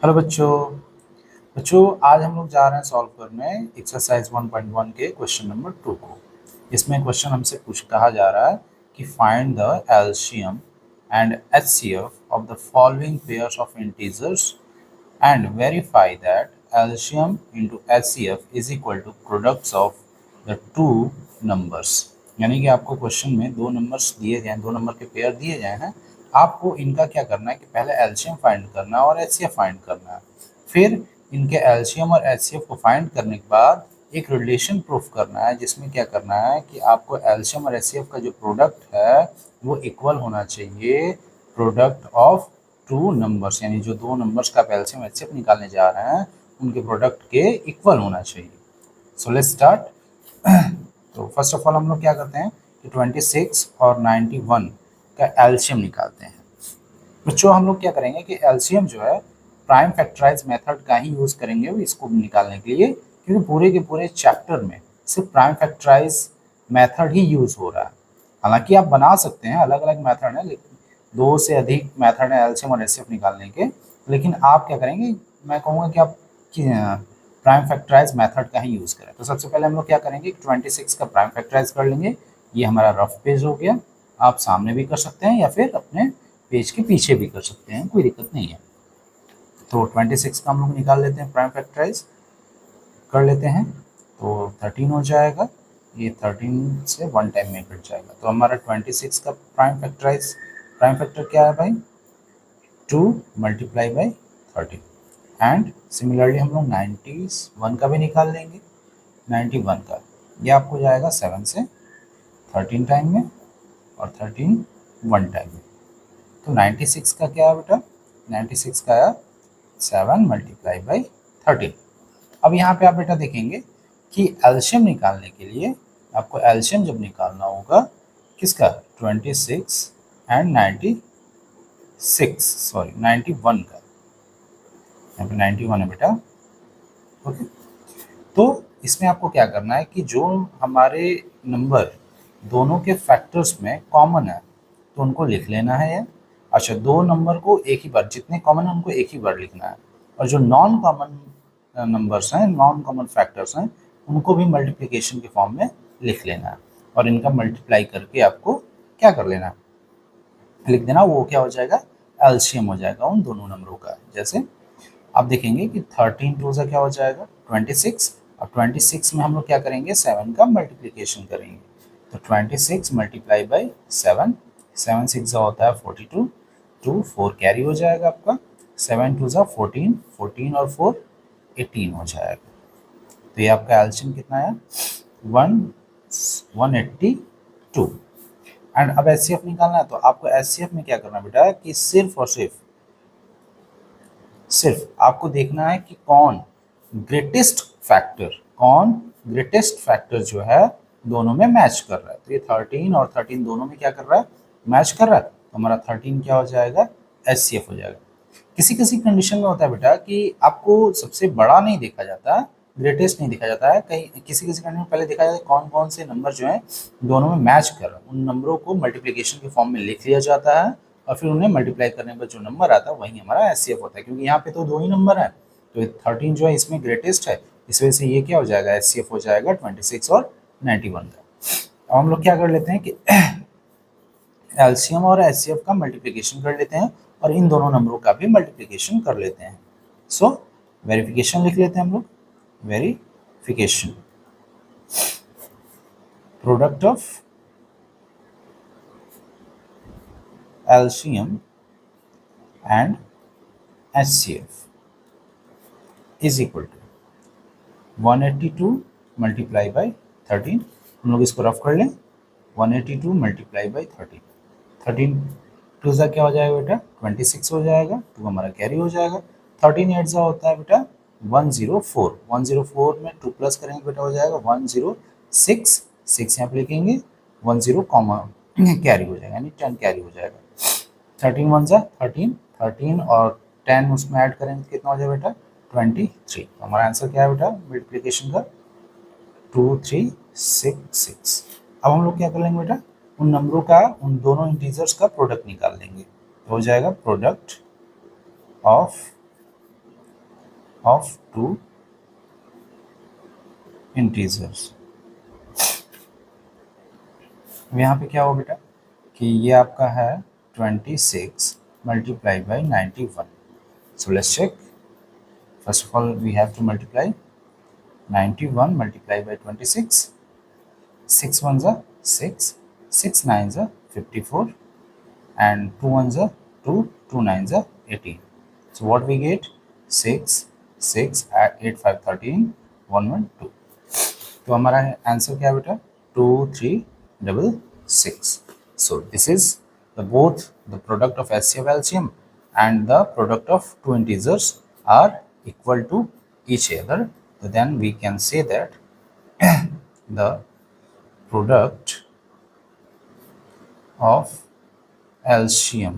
Hello बच्चों। आज हम लोग जा रहे हैं सॉल्व करने एक्सरसाइज 1.1 के क्वेश्चन नंबर 2 को। इसमें क्वेश्चन हमसे कहा जा रहा है कि find the LCM and HCF of the following pairs of integers and verify that LCM into HCF is equal to products of the two numbers. यानी कि आपको क्वेश्चन में दो नंबर्स दिए गए हैं, दो नंबर के पेयर दिए गए हैं। आपको इनका क्या करना है कि पहले एलसीएम फाइंड करना है और एचसीएफ फाइंड करना है। फिर इनके एलसीएम और एचसीएफ को फाइंड करने के बाद एक रिलेशन प्रूफ करना है, जिसमें क्या करना है कि आपको एलसीएम और एचसीएफ का जो प्रोडक्ट है वो इक्वल होना चाहिए प्रोडक्ट ऑफ टू नंबर्स। यानी जो दो नंबर्स का एलसीएम एचसीएफ निकालने जा रहे हैं उनके प्रोडक्ट के इक्वल होना चाहिए। So let's start. तो फर्स्ट ऑफ ऑल हम लोग क्या करते हैं कि 26 और 91 का एलसीएम निकालते हैं। बच्चों हम लोग क्या करेंगे कि एलसीएम जो है प्राइम फैक्टराइज मेथड का ही यूज़ करेंगे इसको निकालने के लिए, क्योंकि पूरे के पूरे चैप्टर में सिर्फ प्राइम फैक्टराइज मेथड ही यूज़ हो रहा है। हालांकि आप बना सकते हैं, अलग अलग मेथड है, लेकिन दो से अधिक मेथड है एलसीएम और एचसीएफ निकालने के। लेकिन आप क्या करेंगे, मैं कहूँगा कि आप प्राइम फैक्टराइज मेथड का ही यूज़ करें। तो सबसे पहले हम लोग क्या करेंगे, 26 का प्राइम फैक्टराइज कर लेंगे। ये हमारा रफ पेज हो गया। आप सामने भी कर सकते हैं या फिर अपने पेज के पीछे भी कर सकते हैं, कोई दिक्कत नहीं है। तो 26 का हम लोग निकाल लेते हैं, प्राइम फैक्टराइज कर लेते हैं। तो 13 हो जाएगा, ये 13 से 1 टाइम में कट जाएगा। तो हमारा 26 का प्राइम फैक्टर क्या है भाई, 2 मल्टीप्लाई बाई 13। एंड सिमिलरली हम लोग 91 का भी निकाल लेंगे। 91 का ये आपको जाएगा 7 से 13 टाइम में और 13 1 टाइम में। तो 96 का क्या है बेटा, 96 का है 7 मल्टीप्लाई बाई 13। अब यहाँ पे आप बेटा देखेंगे कि एलसीएम निकालने के लिए आपको एलसीएम जब निकालना होगा किसका, 26 एंड 91 का। यहाँ पे 91 है बेटा, ओके। तो इसमें आपको क्या करना है कि जो हमारे नंबर दोनों के फैक्टर्स में कॉमन है तो उनको लिख लेना है यार। अच्छा, दो नंबर को एक ही बार, जितने कॉमन है उनको एक ही बार लिखना है, और जो नॉन कॉमन नंबर्स हैं, नॉन कॉमन फैक्टर्स हैं, उनको भी मल्टीप्लिकेशन के फॉर्म में लिख लेना है। और इनका मल्टीप्लाई करके आपको क्या कर लेना है, लिख देना। वो क्या हो जाएगा, एलसीएम हो जाएगा उन दोनों नंबरों का। जैसे आप देखेंगे कि 13 टू से क्या हो जाएगा 26। अब 26 में हम लोग क्या करेंगे, 7 का मल्टीप्लिकेशन करेंगे। तो 26 मल्टीप्लाई बाई 7, 7 6 होता है 42, 2 4 कैरी हो जाएगा आपका, 7 2 14, 14 और 4 18 हो जाएगा। तो ये आपका एल्शियम कितना है, 182। एंड अब एचसीएफ निकालना है। तो आपको एचसीएफ में क्या करना बेटा कि सिर्फ और सिर्फ आपको देखना है कि कौन ग्रेटेस्ट फैक्टर जो है दोनों में मैच कर रहा है। तो ये 13 और 13 दोनों में क्या कर रहा है, मैच कर रहा है। तो हमारा 13 क्या हो जाएगा, एचसीएफ हो जाएगा। किसी किसी कंडीशन में होता है बेटा कि आपको सबसे बड़ा नहीं देखा जाता, ग्रेटेस्ट नहीं देखा जाता है, कहीं किसी किसी कंडीशन में पहले देखा जाता है कौन कौन से नंबर जो है दोनों में मैच कर रहे हैं, उन नंबरों को मल्टीप्लिकेशन के फॉर्म में लिख लिया जाता है और फिर उन्हें मल्टीप्लाई करने पर जो नंबर आता है वही हमारा एचसीएफ होता है। क्योंकि यहाँ पे तो दो ही नंबर है, तो 13 जो है इसमें ग्रेटेस्ट है, इस वजह से ये क्या हो जाएगा, एचसीएफ हो जाएगा 26 और 91 का। अब हम लोग क्या कर लेते हैं कि एलसीएम और एचसीएफ का मल्टीप्लिकेशन कर लेते हैं और इन दोनों नंबरों का भी मल्टीप्लिकेशन कर लेते हैं। सो वेरिफिकेशन लिख लेते हैं हम लोग, verification product of LCM and HCF is equal to 182 multiply by 13। हम लोग इसको रफ कर लें, 182 मल्टीप्लाई बाई 13, 13 टू ज़ा क्या हो जाएगा बेटा 26 हो जाएगा, 2 हमारा कैरी हो जाएगा। 13 8 ज़ा होता है बेटा 104, 104 में 2 प्लस करेंगे बेटा हो जाएगा 106, 6 यहाँ पे लिखेंगे 10 कॉमा कैरी हो जाएगा, यानी 10 कैरी हो जाएगा। 13 1 ज़ा 13, 13 और 10 उसमें ऐड करेंगे तो कितना हो जाएगा बेटा 23। तो हमारा आंसर क्या है बेटा मल्टीप्लिकेशन का 2366। अब हम लोग क्या कर लेंगे बेटा, उन नंबरों का, उन दोनों इंटीजर्स का प्रोडक्ट निकाल लेंगे। तो हो जाएगा product of of two integers. यहाँ पे क्या हो बेटा कि ये आपका है 26 multiply by 91। So let's check. First of all we have to multiply 91 multiply by 26। 6 1s are 6, 6 9s are 54, and 2 1s are 2, 2 9s are 18. So what we get? 6 6 8 5 13 1 1 2। तो हमारा आंसर क्या है बेटा? 2 3 double 6। So this is the both the product of HCF LCM and the product of two integers are equal to each other. So then we can say that the product of LCM,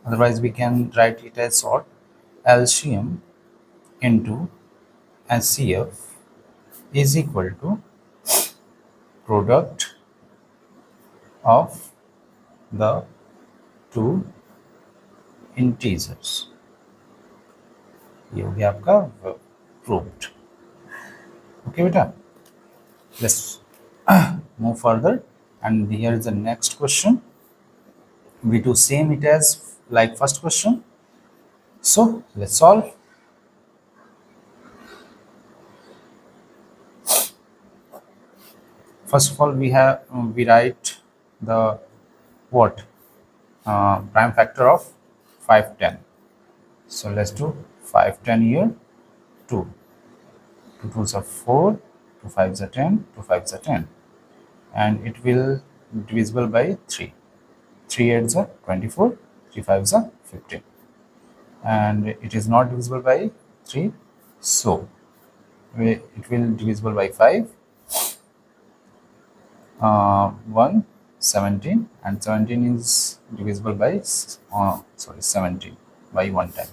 otherwise we can write it as short LCM into HCF is equal to product of the two integers। ये हो गया आपका proved। Okay बेटा, let's move further and here is the next question. We do same it as like first question, so let's solve। First of all we write the what prime factor of 5 10। So let's do 5 10 here, 2 2 2s are 4, 2 5s are 10, 2 5s are 10, and it will divisible by 3, 3 8s are 24, 3 5s are 15, and it is not divisible by 3, so it will divisible by 5, 1 17, and 17 is divisible by 17 by 1 time।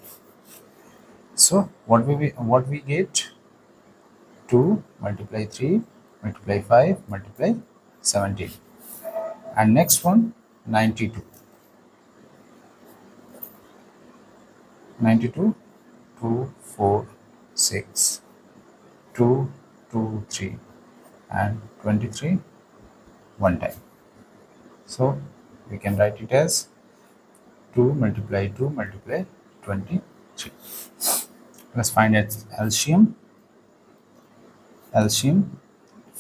So what we get? 2 multiply 3 multiply 5 multiply 17, and next one 92 92 2 4 6 2 2 3 and 23 one time। So we can write it as 2 multiply 2 multiply 23। let's find its LCM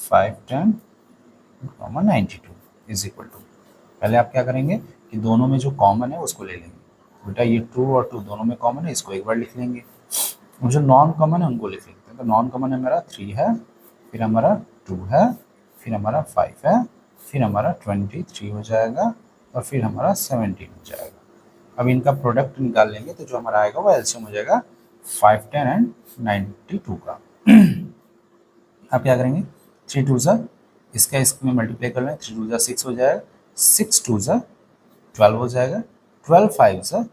5 10 92 is equal to, पहले आप क्या करेंगे कि दोनों में जो common है उसको ले लेंगे। बेटा ये 2 और 2 दोनों में कॉमन है, इसको एक बार लिख लेंगे, और जो नॉन कॉमन है उनको लिख लेते हैं। तो नॉन कॉमन है मेरा 3 है, फिर हमारा 2 है, फिर हमारा 5 है, फिर हमारा 23 हो जाएगा, और फिर हमारा 17 हो जाएगा। अब इनका प्रोडक्ट निकाल लेंगे तो जो हमारा आएगा वो एलसीएम हो जाएगा 5 10 एंड 92 का। आप क्या करेंगे? 3 2 ज़ा इसका इसमें मल्टीप्लाई कर लें, 3 2 ज़ा 6 हो जाएगा, 6 2 ज़ा 12 हो जाएगा, 12 5 ज़ा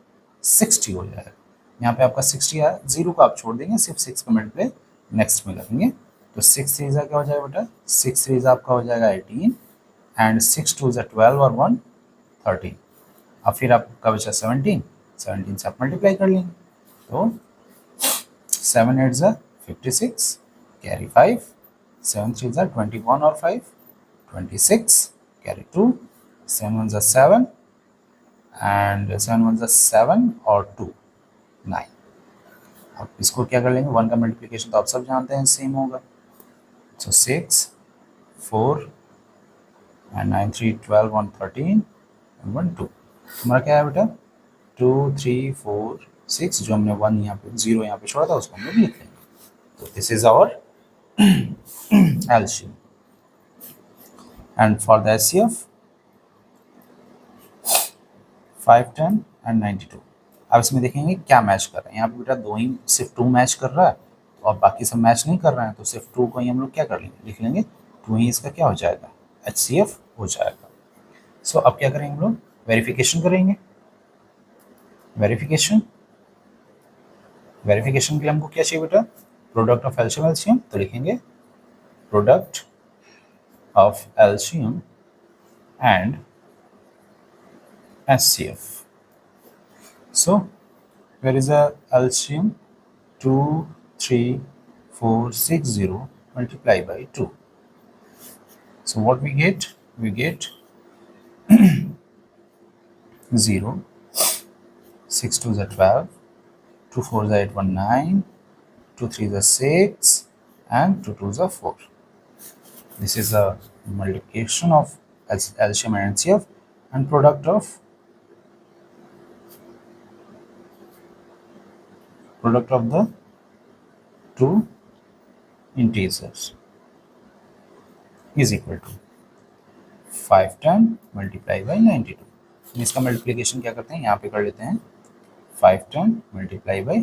60 हो जाएगा। यहाँ पे आपका 60 है, 0 को आप छोड़ देंगे, सिर्फ 6 का मल्टीप्लाई नेक्स्ट में करेंगे। तो 6 3 ज़ा क्या हो जाएगा बेटा? 6 3 ज़ा आपका हो जाएगा 18, एंड 6 2 ज़ा 12 और 1 13। अब फिर आपका बचा 17, 17 से आप मल्टीप्लाई कर लेंगे, तो 7 8 ज़ा 56 कैरी 5, 7 3 ज़ा 21 और 5 26 कैरी 2, 7 1 ज़ा 7 एंड 7 1 ज़ा 7 और 2 9। अब इसको क्या कर लेंगे? 1 का मल्टीप्लिकेशन तो आप सब जानते हैं सेम होगा, सो 6 4 एंड 9 3 12 1 13 1 2। हमारा क्या है बेटा? 2 3 4 6, जो हमने 1 यहाँ पे 0 यहाँ पे छोड़ा था उसको हम लोग लिख लेंगे। तो this is our LCM, and for the HCF 5 10 and 92। अब इसमें देखेंगे क्या मैच कर रहा है। यहाँ पे बेटा दो ही सिर्फ 2 मैच कर रहा है, और बाकी सब मैच नहीं कर रहे हैं, तो सिर्फ 2 को ही हम लोग क्या कर लेंगे? लिख लेंगे, 2 ही इसका क्या हो जाएगा? HCF हो जाएगा। सो अब क्या करेंगे हम लोग? वेरिफिकेशन करेंगे। वेरिफिकेशन के लिए हमको क्या चाहिए बेटा? प्रोडक्ट ऑफ एलसीएम एलसीएम, तो लिखेंगे product of LCM and HCF। So where is the LCM? 2 3460 multiply by 2. So what we get? We get 0, 6 2 is 12, 2 4 is 8 1 9, 2 3 is 6, and 2 2 is 4. This is a multiplication of LCM and NCF and product of the two integers is equal to 510 multiply by 92. हम इसका multiplication क्या करते हैं, यहाँ पे कर लेते हैं 510 multiply by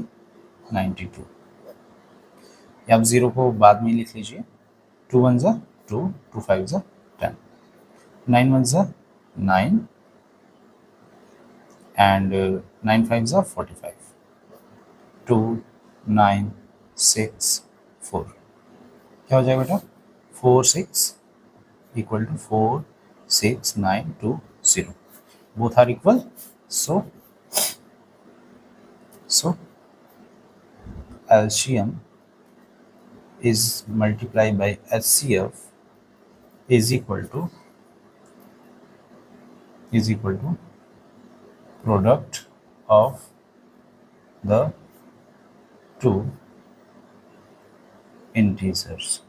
92. आप 0 को बाद में लिख लीजिए. 2 1 ज़ा 2, 2 5 ज़ा 10, 9 1 ज़ा 9 and 9 5 ज़ा 45, 2 9 6 4. क्या हो जाएगा बेटा? 4 6 equal to 4 6 9 2 0. Both are equal. So LCM is multiplied by HCF is equal to product of the two integers.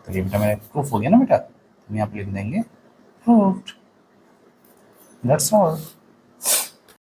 तो ये बेटा मेरा प्रूफ हो गया ना बेटा, हम यहाँ पे लिख देंगे प्रूव्ड. That's all.